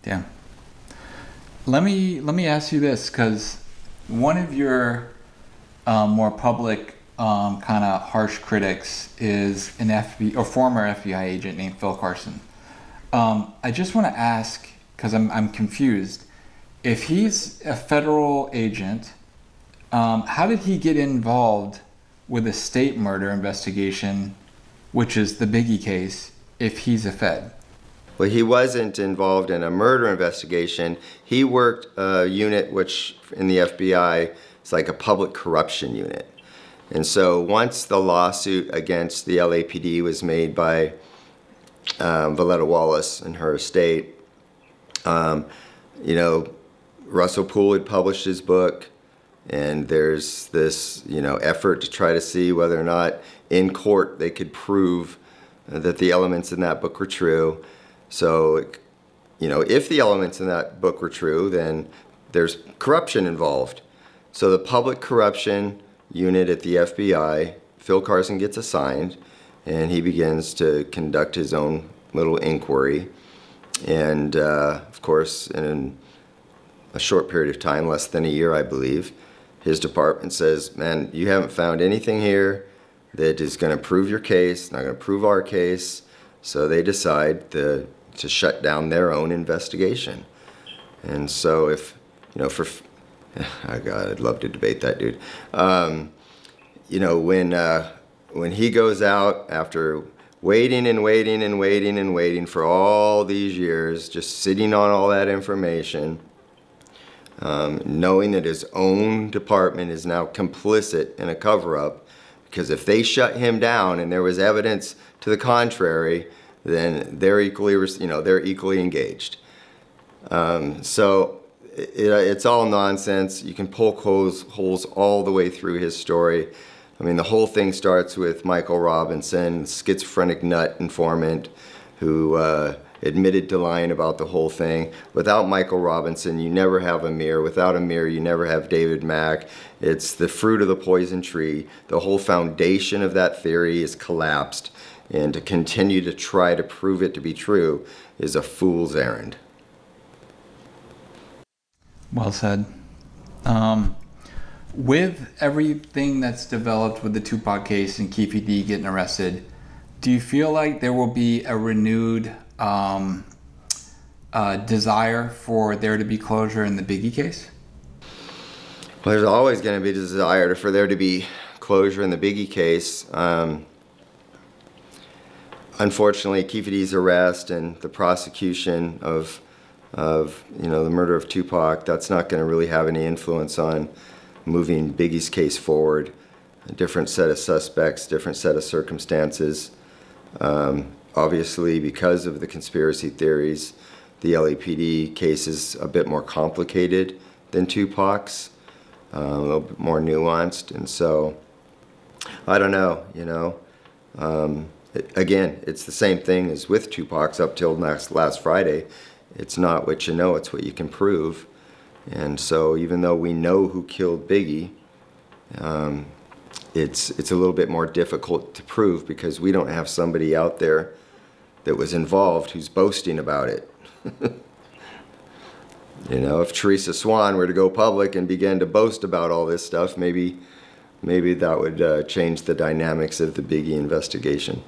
Yeah. Let me ask you this, because one of your more public kind of harsh critics is an FBI or former FBI agent named Phil Carson. I just want to ask, because I'm confused, if he's a federal agent, how did he get involved with a state murder investigation, which is the Biggie case, if he's a Fed? Well, he wasn't involved in a murder investigation. He worked a unit which in the FBI is like a public corruption unit. And so once the lawsuit against the LAPD was made by Valletta Wallace and her estate, you know, Russell Poole had published his book, and there's this, you know, effort to try to see whether or not in court they could prove that the elements in that book were true. So, you know, if the elements in that book were true, then there's corruption involved. So the public corruption unit at the FBI, Phil Carson gets assigned, and he begins to conduct his own little inquiry. And of course, in a short period of time, less than a year, I believe, his department says, man, you haven't found anything here that is going to prove your case, not going to prove our case. So they decide to shut down their own investigation. And so if, you know, oh God, I'd love to debate that dude. You know, when he goes out after waiting and waiting and waiting and waiting for all these years, just sitting on all that information, knowing that his own department is now complicit in a cover-up, because if they shut him down and there was evidence to the contrary, then they're equally, you know, they're equally engaged. So it's all nonsense. You can poke holes all the way through his story. I mean, the whole thing starts with Michael Robinson, schizophrenic nut informant, who admitted to lying about the whole thing. Without Michael Robinson, you never have Amir. Without Amir, you never have David Mack. It's the fruit of the poison tree. The whole foundation of that theory is collapsed, and to continue to try to prove it to be true is a fool's errand. Well said. With everything that's developed with the Tupac case and Keefe D getting arrested, do you feel like there will be a renewed desire for there to be closure in the Biggie case? Well, there's always going to be a desire for there to be closure in the Biggie case. Unfortunately, Keefe D's arrest and the prosecution of you know, the murder of Tupac, that's not going to really have any influence on moving Biggie's case forward. A different set of suspects, different set of circumstances. Obviously, because of the conspiracy theories, the LAPD case is a bit more complicated than Tupac's, a little bit more nuanced, and so I don't know, you know. Again, it's the same thing as with Tupac's up till last Friday. It's not what you know, it's what you can prove. And so even though we know who killed Biggie, it's a little bit more difficult to prove because we don't have somebody out there that was involved who's boasting about it. You know, if Teresa Swan were to go public and begin to boast about all this stuff, maybe that would change the dynamics of the Biggie investigation.